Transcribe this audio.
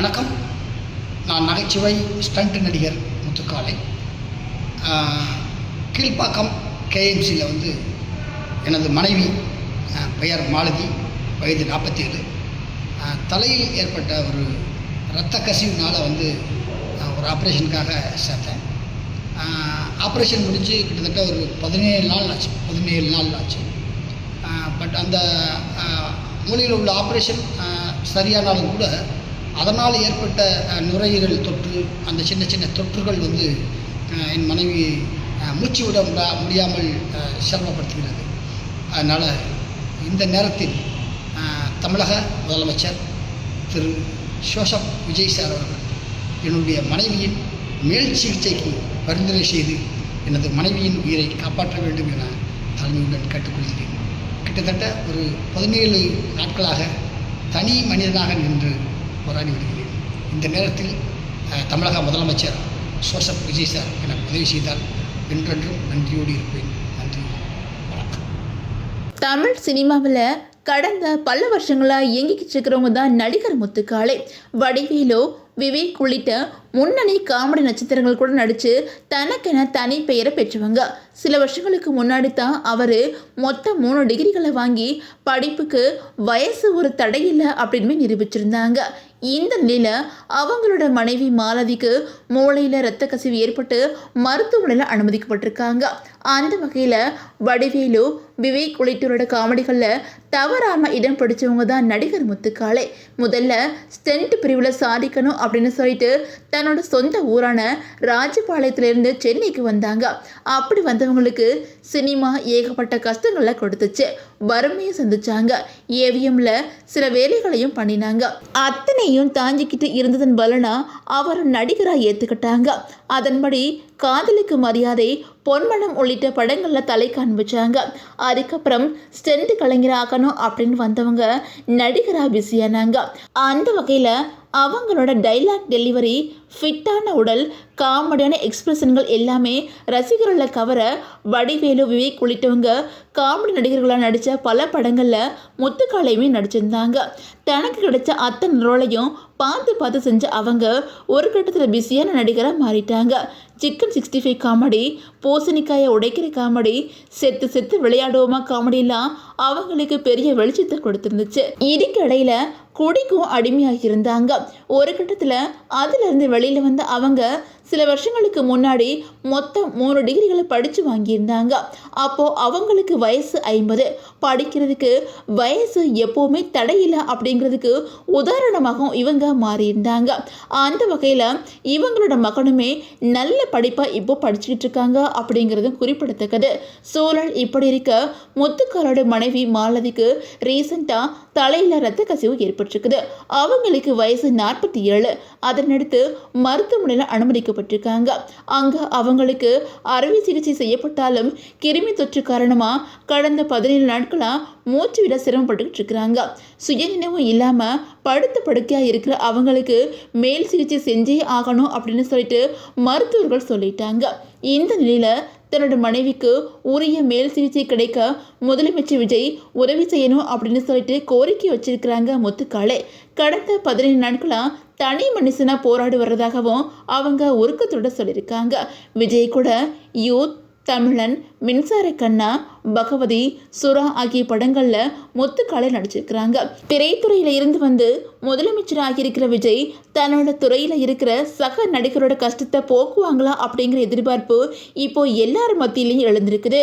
வணக்கம். நான் நகைச்சுவை ஸ்டண்ட் நடிகர் முத்துக்காளை. கீழ்ப்பாக்கம் கேஎம்சியில் எனது மனைவி பெயர் மாலதி, வயது 47. தலையில் ஏற்பட்ட ஒரு இரத்த கசிவுனால் ஒரு ஆப்ரேஷனுக்காக சேர்த்தேன். ஆப்ரேஷன் முடிஞ்சு கிட்டத்தட்ட ஒரு 17 நாள் ஆச்சு. பட் அந்த மூலையில் உள்ள ஆப்ரேஷன் சரியானாலும் கூட அதனால் ஏற்பட்ட நுரையீரல் தொற்று, அந்த சின்ன சின்ன தொற்றுகள் என் மனைவி மூச்சு விட முடியாமல் சிரமப்படுத்துகிறது. அதனால் இந்த நேரத்தில் தமிழக முதலமைச்சர் திரு ஜோசப் விஜய் சார் அவர்கள் என்னுடைய மனைவியின் மேல் சிகிச்சைக்கு பரிந்துரை செய்து எனது மனைவியின் உயிரை காப்பாற்ற வேண்டும் என தலைமையுடன் கேட்டுக்கொள்கிறேன். கிட்டத்தட்ட ஒரு 17 நாட்களாக தனி மனிதனாக நின்று போராடி வருகிறேன். இந்த நேரத்தில் தமிழக முதலமைச்சர் ஜோசப் விஜய் சார் எனக்கு உதவி செய்தால் என்றென்றும் நன்றியோடு இருப்பேன். நன்றி, வணக்கம். தமிழ் சினிமாவில் கடந்த பல வருஷங்களாக இயங்கிக்கிட்டு இருக்கிறவங்க தான் நடிகர் முத்துக்காளை. வடிவேலு, விவேக் உள்ளிட்ட முன்னணி காமெடி நட்சத்திரங்கள் கூட நடித்து தனக்கென தனி பெயரை பெற்றவங்க. சில வருஷங்களுக்கு முன்னாடி தான் அவர் மொத்தம் 3 டிகிரிகளை வாங்கி படிப்புக்கு வயசு ஒரு தடையில்லை அப்படின்னு நிரூபிச்சிருந்தாங்க. இந்த நிலையில் அவங்களோட மனைவி மாலதிக்கு மூளையில் இரத்த கசிவு ஏற்பட்டு மருத்துவமனையில் அனுமதிக்கப்பட்டிருக்காங்க. அந்த வகையில் வடிவேலு, விவேக் உள்ளிட்டோரோட காமெடிகளில் தவறாமல் இடம் பிடிச்சவங்க தான் நடிகர் முத்துக்காளை. முதல்ல ஸ்டென்ட் பிரிவில் சாதிக்கணும் அப்படின்னு சொல்லிட்டு தன்னோட சொந்த ஊரான ராஜபாளையத்திலிருந்து சென்னைக்கு வந்தாங்க. அப்படி வந்தவங்களுக்கு சினிமா ஏகப்பட்ட கஷ்டங்களை கொடுத்துச்சு. வறுமையை சந்திச்சாங்க. ஏவிஎம்ல சில வேலைகளையும் பண்ணினாங்க. அத்தனையும் தாங்கிக்கிட்டு இருந்ததன் பலனா அவர் நடிகராக ஏற்றுக்கிட்டாங்க. அதன்படி காதலுக்கு மரியாதை, பொன்மனம் உள்ளிட்ட படங்களில் தலை காண்பிச்சாங்க. அதுக்கப்புறம் ஸ்டெண்ட் கலைஞராகணும் அப்படின்னு வந்தவங்க நடிகராக பிஸியானாங்க. அந்த வகையில் அவங்களோட டைலாக் டெலிவரி, ஃபிட்டான உடல், காமெடியான எக்ஸ்பிரஷன்கள் எல்லாமே ரசிகர்களை கவர வடிவேலு, விவேக் உள்ளிட்டவங்க காமெடி நடிகர்களாக நடித்த பல படங்களில் முத்துக்காளையுமே நடிச்சிருந்தாங்க. தனக்கு கிடைச்ச அத்தனை ரோலையும் பார்த்து செஞ்ச அவங்க ஒரு கட்டத்தில் பிஸியான நடிகராக மாறிட்டாங்க. சிக்கன் 65 காமெடி, பூசணிக்காயை உடைக்கிற காமெடி, செத்து விளையாடுவோமா காமெடியெல்லாம் அவங்களுக்கு பெரிய வெளிச்சத்தை கொடுத்துருந்துச்சு. இதுக்கு இடையில குடிக்கும் அடிமையாக இருந்தாங்க. ஒரு கட்டத்தில் அதிலிருந்து வெளியில் வந்த அவங்க சில வருஷங்களுக்கு முன்னாடி மொத்தம் 3 டிகிரிகளை படித்து வாங்கியிருந்தாங்க. அப்போது அவங்களுக்கு வயசு 50. படிக்கிறதுக்கு வயசு எப்போவுமே தடையில்லை அப்படிங்கிறதுக்கு உதாரணமாகவும் இவங்க மாறியிருந்தாங்க. அந்த வகையில் இவங்களோட மகனுமே நல்ல படிப்பாக இப்போ படிச்சுக்கிட்டு இருக்காங்க அப்படிங்கிறதும் குறிப்பிடத்தக்கது. சூழல் இப்படி இருக்க முத்துக்காளோட மனைவி மாலதிக்கு ரீசெண்டாக தலையில் இரத்த கசிவு ஏற்பட்டிருக்குது. அவங்களுக்கு வயசு 47. அதனடுத்து மருத்துவமனையில் அனுமதிக்கப்பட்டிருக்காங்க. அங்கே அவங்களுக்கு அறுவை சிகிச்சை செய்யப்பட்டாலும் கிருமி தொற்று காரணமாக கடந்த 17 நாட்களாக மூச்சு விட சிரமப்பட்டுக்கிட்டு இருக்கிறாங்க. சுயநினைவும் இல்லாமல் படுத்த படுக்கையாக இருக்கிற அவங்களுக்கு மேல் சிகிச்சை செஞ்சே ஆகணும் அப்படின்னு சொல்லிட்டு மருத்துவர்கள் சொல்லிட்டாங்க. இந்த நிலையில் தன்னோட மனைவிக்கு உரிய மேல் சிகிச்சை கிடைக்க முதலமைச்சர் விஜய் உதவி செய்யணும் அப்படின்னு சொல்லிட்டு கோரிக்கை வச்சிருக்கிறாங்க முத்துக்காளை. கடந்த 17 நாட்களாக தனி மனுஷனாக போராடி வர்றதாகவும் அவங்க உருக்கத்தோட சொல்லியிருக்காங்க. விஜய் கூட யூத், தமிழன், மின்சார கண்ணா, பகவதி, சுறா ஆகிய படங்களில் முத்துக்காளை நடிச்சிருக்கிறாங்க. திரைத்துறையில் இருந்து முதலமைச்சர் ஆகியிருக்கிற விஜய் தன்னோட துறையில் இருக்கிற சக நடிகரோட கஷ்டத்தை போக்குவாங்களா அப்படிங்கிற எதிர்பார்ப்பு இப்போ எல்லார் மத்தியிலையும் எழுந்திருக்குது.